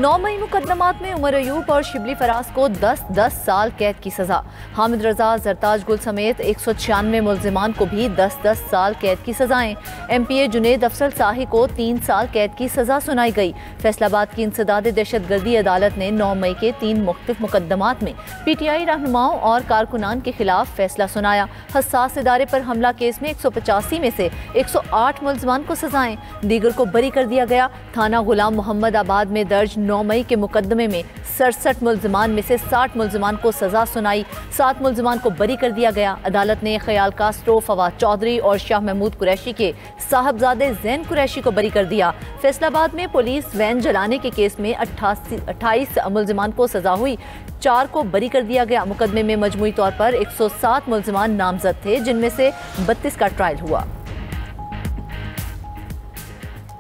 9 मई मुकदमात में उमर अयूब और शिबली फराज को 10-10 साल कैद की सजा। हामिद रजा, जरताज गुल समेत 196 मुल्जिमान को भी 10-10 साल कैद की सजाएं। MPA जुनेद अफसल साही को 3 साल कैद की सजा सुनाई गई। फैसलाबाद की इंसदादे दहशतगर्दी अदालत ने 9 मई के 3 मुख्तलिफ मुकदमात में PTI रहनुमाओं और कारकुनान के खिलाफ फैसला सुनाया। हसास इदारे पर हमला केस में 185 में से 108 मुल्जिमान को सजाएं, दीगर को बरी कर दिया गया। थाना गुलाम मोहम्मद आबाद में दर्ज 9 मई के मुकदमे में 67 मुल्जिमान में से 60 मुल्जिमान को सजा सुनाई, 7 मुल्जिमान को बरी कर दिया गया। अदालत ने ख्याल कास्ट्रो, फवाद चौधरी और शाह महमूद कुरैशी के साहबजादे जैन कुरैशी को बरी कर दिया। फैसलाबाद में पुलिस वैन जलाने के केस में 28 मुल्जिमान को सजा हुई, 4 को बरी कर दिया गया। मुकदमे में मजमूई तौर पर 107 मुल्जिमान नामजद थे, जिनमें से 32 का ट्रायल हुआ।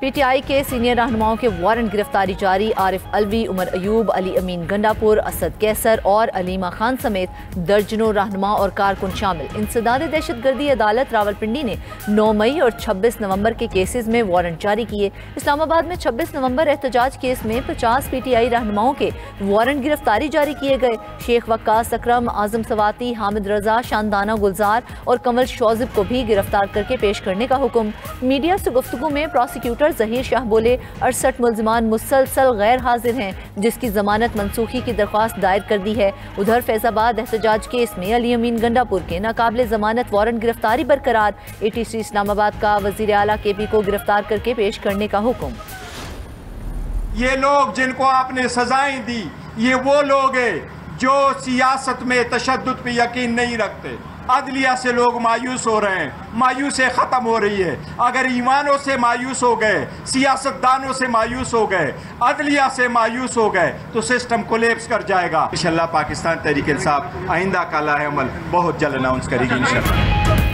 PTI के सीनियर रहनुमाओं के वारंट गिरफ्तारी जारी। आरिफ अलवी, उमर अयूब, अली अमीन गंडापुर, असद कैसर और अलीमा खान समेत दर्जनों रहनुमा और कारकुन शामिल। इंसदादे दहशतगर्दी अदालत रावलपिंडी ने 9 मई और 26 नवंबर के केसेस में वारंट जारी किए। इस्लामाबाद में 26 नवंबर एहतजाज केस में 50 PTI रहनुमाओं के वारंट गिरफ्तारी जारी किए गए। शेख वक्कास अकरम, आजम सवाती, हामिद रजा, शानदाना गुलजार और कमल शौजिब को भी गिरफ्तार करके पेश करने का हुक्म। मीडिया से गुफ्तगू में प्रोसिक्यूटर जहीर शाह बोले, 68 मुल्जिमान मुसलसल गैर हाजिर हैं, जिसकी जमानत मनसूखी की दरख्वास्त दायर कर दी है। उधर फैजाबाद एहतजाज केस में अली अमीन गंडापुर के नाकाबिले जमानत वारंट गिरफ्तारी बरकरार। ATC इस्लामाबाद का वजीर आला KP को गिरफ्तार करके पेश करने का हुक्म। ये लोग जिनको आपने सजाएं दी, ये वो लोग हैं जो सियासत में तशद्दुद पे यकीन नहीं रखते। अदलिया से लोग मायूस हो रहे हैं, मायूसी खत्म हो रही है। अगर ईमानों से मायूस हो गए, सियासतदानों से मायूस हो गए, अदलिया से मायूस हो गए तो सिस्टम कोलैप्स कर जाएगा। इंशाल्लाह पाकिस्तान तहरीक इंसाफ आइंदा का लाहेअमल बहुत जल्द अनाउंस करेगी इंशाल्लाह।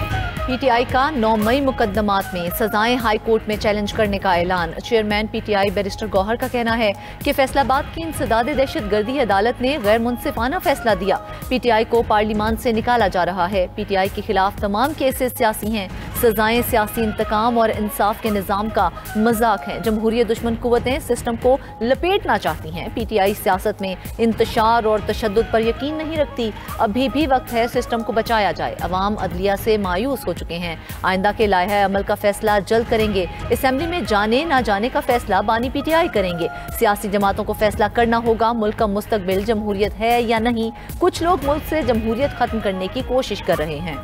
PTI का 9 मई मुकदमात में सजाएं हाई कोर्ट में चैलेंज करने का ऐलान। चेयरमैन PTI बैरिस्टर गौहर का कहना है कि फैसलाबाद की इंसदादे दहशतगर्दी अदालत ने गैर मुनसिफाना फैसला दिया। PTI को पार्लिमान से निकाला जा रहा है। PTI के खिलाफ तमाम केसेस सियासी हैं। सजाएं सियासी इंतकाम और इंसाफ के निज़ाम का मजाक है। जमहूरियत दुश्मन कुव्वतें सिस्टम को लपेटना चाहती हैं। PTI सियासत में इंतशार और तशद्दुद पर यकीन नहीं रखती। अभी भी वक्त है सिस्टम को बचाया जाए। अवाम अदलिया से मायूस हो चुके हैं। आइंदा के लायहा अमल का फैसला जल्द करेंगे। असेंबली में जाने ना जाने का फैसला बानी PTI करेंगे। सियासी जमातों को फैसला करना होगा मुल्क का मुस्तकबिल जमहूरियत है या नहीं। कुछ लोग मुल्क से जमहूरियत खत्म करने की कोशिश कर रहे हैं।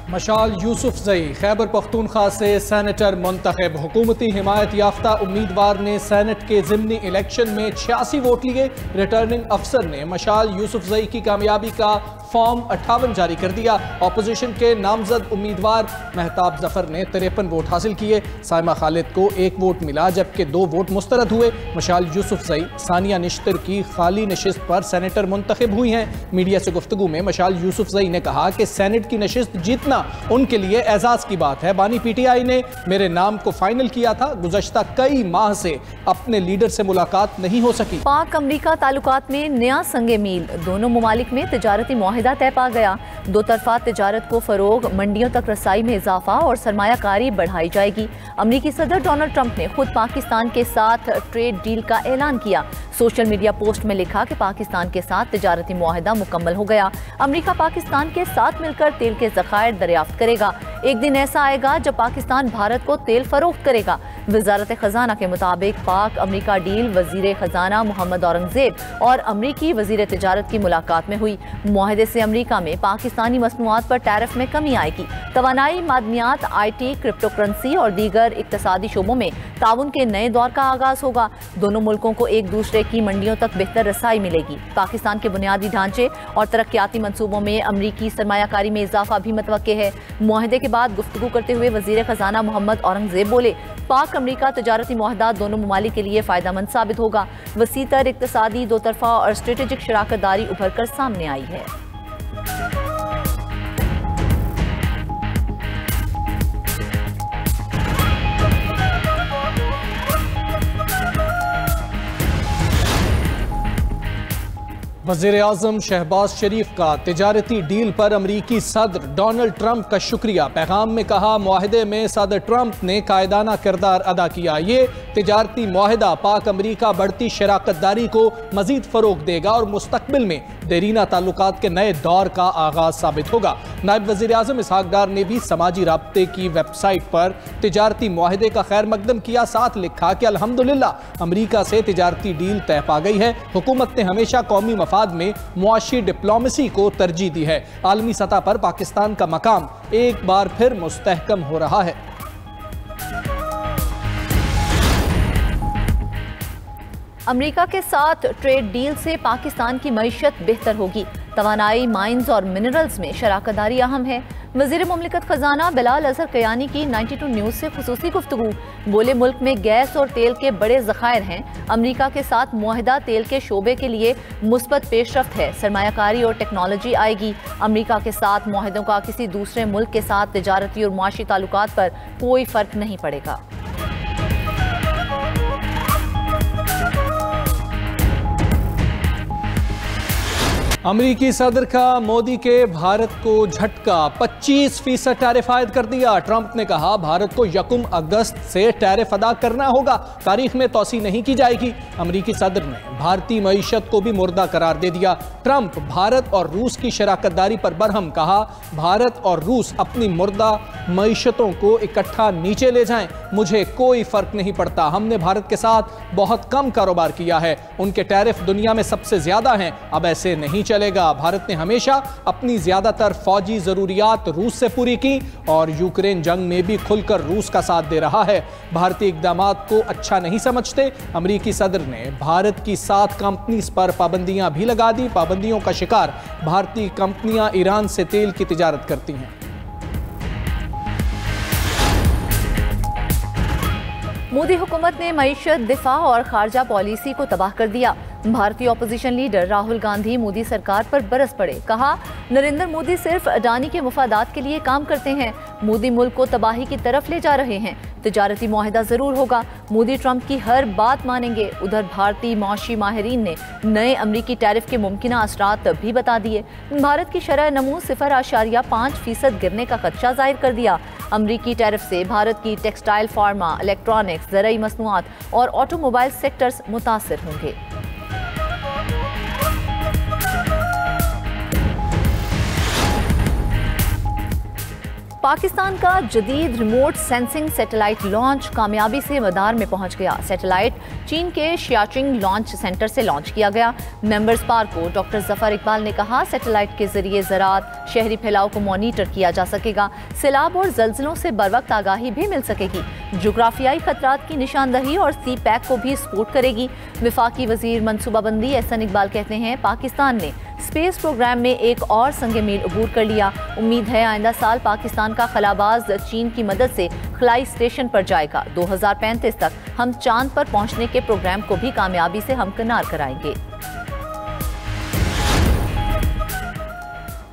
मशाल यूसुफजई खैबर पख्तूनख्वा से सेनेटर मुंतखब। हुकूमती हिमायत याफ्ता उम्मीदवार ने सेनेट के ज़िमनी इलेक्शन में 86 वोट लिए। रिटर्निंग अफसर ने मशाल यूसुफजई की कामयाबी का फॉर्म 58 जारी कर दिया। अपोजिशन के नामजद उम्मीदवार महताब जफर ने 53 वोट हासिल किए। साइमा खालिद को 1 वोट मिला, जबकि 2 वोट मुस्तरद हुए। मशाल यूसुफजई सानिया निश्तर की खाली नशिस्त पर सेनेटर मुंतखब हुई हैं। मीडिया से गुफ्तगू में मशाल यूसुफजई ने कहा कि सेनेट की नशिस्त जीतना उनके लिए एजाज की बात है। बानी PTI ने मेरे नाम को फाइनल किया था। गुज़श्ता कई माह से अपने लीडर से मुलाकात नहीं हो सकी। पाक अमरीका ताल्लुकात में नया संगे मील। दोनों मुमालिक में तिजारती मुआहिदा तय पा गया। दो तरफा तिजारत को फरोग, मंडियों तक रसाई में इजाफा और सरमायाकारी बढ़ाई जाएगी। अमरीकी सदर डोनाल्ड ट्रंप ने खुद पाकिस्तान के साथ ट्रेड डील का ऐलान किया। सोशल मीडिया पोस्ट में लिखा कि पाकिस्तान के साथ तिजारती मुआहिदा मुकम्मल हो गया। अमरीका पाकिस्तान के साथ मिलकर तेल के ज़खायर दरियाफ्त करेगा। एक दिन ऐसा आएगा जब पाकिस्तान भारत को तेल फरोख्त करेगा। वजारत खजाना के मुताबिक पाक अमरीका डील वजीर खजाना मोहम्मद औरंगजेब और अमरीकी वजीर तिजारत की मुलाकात में हुई। मुआहदे से अमरीका में पाकिस्तानी मसनूआत पर टैरिफ में कमी आएगी। तवानाई, मादनियात, IT, क्रिप्टो करेंसी और दीगर इक्तसादी शोबों में ताउन के नए दौर का आगाज होगा। दोनों मुल्कों को एक दूसरे की मंडियों तक बेहतर रसाई मिलेगी। पाकिस्तान के बुनियादी ढांचे और तरक्याती मंसूबों में अमरीकी सरमायाकारी में इजाफा भी मुतवक्के है। मुआहदे के बाद गुफ्तगू करते हुए वजीर खजाना मोहम्मद औरंगजेब बोले, पाक अमरीका तिजारती मुआहदा दोनों ममालिक के लिए फ़ायदेमंद साबित होगा। वसीतर इक्तसादी, दो तरफा और स्ट्रेटेजिक शराकतदारी उभर कर सामने आई है। वज़ीर-ए-आज़म शहबाज शरीफ का तिजारती डील पर अमरीकी सदर डोनाल्ड ट्रंप का शुक्रिया। पैगाम में कहा, मुआहदे में सदर ट्रंप ने कायदाना किरदार अदा किया। ये तिजारती मुआहदा पाक अमरीका बढ़ती शराकतदारी को मजीद फ़रोग देगा और मुस्तकबिल में देरीना ताल्लुकात के नए दौर का आगाज साबित होगा। नायब वज़ीर-ए-आज़म इसहाक डार ने भी समाजी राब्ते की वेबसाइट पर तिजारती मुआहदे का खैर मकदम किया। साथ लिखा कि अल्हम्दुलिल्लाह अमरीका से तिजारती डील तय पा गई है। हुकूमत ने हमेशा कौमी मफाद में मुआशी डिप्लोमेसी को तरजीह दी है। आलमी सतह पर पाकिस्तान का मकाम एक बार फिर मुस्तहकम हो रहा है। अमेरिका के साथ ट्रेड डील से पाकिस्तान की मईशत बेहतर होगी। तवानाई, माइंस और मिनरल्स में शराकतदारी अहम है। वज़ीर मुमलिकत खजाना बिलाल अजहर कयानी की 92 न्यूज़ से खुसूसी गुफ्तगू। बोले, मुल्क में गैस और तेल के बड़े ज़खायर हैं। अमेरिका के साथ मुआहदा तेल के शोबे के लिए मुस्बत पेशरफ्त है। सरमायाकारी और टेक्नोलॉजी आएगी। अमेरिका के साथ मुआहदों का किसी दूसरे मुल्क के साथ तिजारती और मुआशी ताल्लुकात पर कोई फ़र्क नहीं पड़ेगा। अमरीकी सदर का मोदी के भारत को झटका, 25% टैरिफ आयद कर दिया। ट्रंप ने कहा, भारत को 1 अगस्त से टैरिफ अदा करना होगा, तारीख में तोसी नहीं की जाएगी। अमरीकी सदर ने भारतीय मईशत को भी मुर्दा करार दे दिया। ट्रंप भारत और रूस की शराकतदारी पर बरहम, कहा, भारत और रूस अपनी मुर्दा मईशतों को इकट्ठा नीचे ले जाएं, मुझे कोई फर्क नहीं पड़ता। हमने भारत के साथ बहुत कम कारोबार किया है, उनके टैरिफ दुनिया में सबसे ज्यादा हैं, अब ऐसे नहीं चलेगा। भारत ने हमेशा अपनी ज्यादातर फौजी जरूरियात रूस से पूरी की और यूक्रेन जंग में भी खुलकर रूस का साथ दे रहा है। भारतीय इक़दामात को अच्छा नहीं समझते। अमरीकी सदर ने भारत की 7 कंपनीज पर पाबंदियां भी लगा दी। पाबंदियों का शिकार भारतीय कंपनियां ईरान से तेल की तिजारत करती हैं। मोदी हुकूमत ने मईशत, दिफा और खारजा पॉलिसी को तबाह कर दिया। भारतीय अपोजिशन लीडर राहुल गांधी मोदी सरकार पर बरस पड़े। कहा, नरेंद्र मोदी सिर्फ अडानी के मुफादात के लिए काम करते हैं। मोदी मुल्क को तबाही की तरफ ले जा रहे हैं। तिजारती मुआहदा जरूर होगा। मोदी ट्रंप की हर बात मानेंगे। उधर भारतीय मौशी माहिरीन ने नए अमरीकी टैरिफ के मुमकिना असरात भी बता दिए। भारत की शरह नमू 0.5% गिरने का खदशा जाहिर कर दिया। अमरीकी टैरिफ से भारत की टेक्सटाइल, फार्मा, इलेक्ट्रॉनिक्स, ज़रई मसनूआत और ऑटोमोबाइल सेक्टर्स मुतासिर होंगे। पाकिस्तान का जदीद रिमोट सेंसिंग सैटेलाइट लॉन्च कामयाबी से मदार में पहुंच गया। सैटेलाइट चीन के शियाचिंग लॉन्च सेंटर से लॉन्च किया गया। मेंबर्स पार्क को डॉक्टर जफर इकबाल ने कहा, सैटेलाइट के जरिए ज़राअत, शहरी फैलाव को मॉनिटर किया जा सकेगा। सैलाब और जल्जलों से बरवक्त आगाही भी मिल सकेगी। जोग्राफियाई खतरात की निशानदही और सी पैक को भी सपोर्ट करेगी। विफाकी वजीर मनसूबाबंदी एहसन इकबाल कहते हैं, पाकिस्तान ने स्पेस प्रोग्राम में एक और संगे मील अबूर कर लिया। उम्मीद है आइंदा साल पाकिस्तान का खलाबाज चीन की मदद से खलाई स्टेशन पर जाएगा। 2035 तक हम चांद पर पहुंचने के प्रोग्राम को भी कामयाबी से हमकिनार कराएंगे।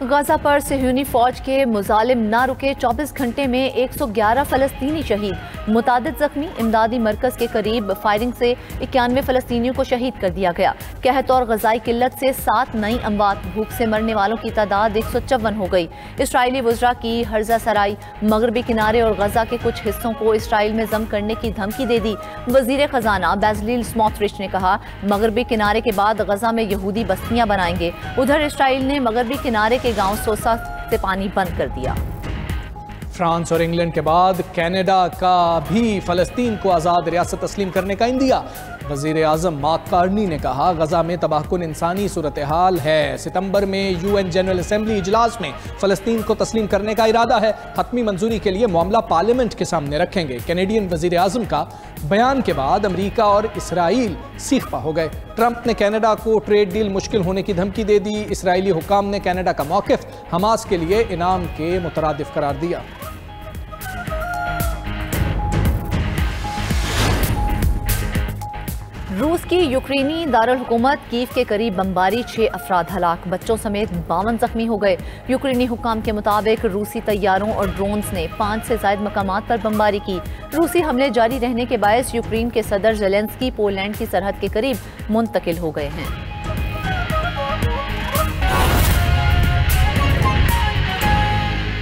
गाजा पर सिहूनी फौज के मुजालिम ना रुके। 24 घंटे में 111 फलस्तीनी शहीद, मुतादिद जख्मी। इमदादी मरकज के करीब फायरिंग से 91 फलस्तीनियों को शहीद कर दिया गया। कहत और गजाई किल्लत से 7 नई अमवात। भूख से मरने वालों की तादाद 154 हो गई। इसराइली वज़रा की हर्जा सराई। मगरबी किनारे और गजा के कुछ हिस्सों को इसराइल में जम करने की धमकी दे दी। वजीर खजाना बेजलील स्मोट्रिच ने कहा, मगरबी किनारे के बाद गजा में यहूदी बस्तियां बनाएंगे। उधर इसराइल ने मगरबी किनारे के गांव सोसा से पानी बंद कर दिया। फ्रांस और इंग्लैंड के बाद कनाडा का भी फलस्तीन को आज़ाद रियासत तस्लीम करने का इंदिया। वज़ीर-ए-आज़म मार्क कार्नी ने कहा, गजा में तबाहकुन इंसानी सूरत हाल है। सितंबर में UN जनरल असेंबली इजलास में फलस्तीन को तस्लीम करने का इरादा है। हतमी मंजूरी के लिए मामला पार्लियामेंट के सामने रखेंगे। कैनेडियन वज़ीर-ए-आज़म का बयान के बाद अमरीका और इसराइल सीखपा हो गए। ट्रंप ने कनाडा को ट्रेड डील मुश्किल होने की धमकी दे दी। इसराइली हुकाम ने कनाडा का मौक़िफ़ हमास के लिए इनाम के मुतरादिफ करार दिया। रूस की यूक्रेनी दारुल हुकूमत कीव के करीब बमबारी, 6 अफराद हलाक, बच्चों समेत 52 जख्मी हो गए। यूक्रेनी हुकाम के मुताबिक रूसी तैयारों और ड्रोन्स ने 5 से ज़ायद मकामात पर बमबारी की। रूसी हमले जारी रहने के बायस यूक्रेन के सदर ज़ेलेंस्की पोलैंड की सरहद के करीब मुंतकिल हो गए हैं।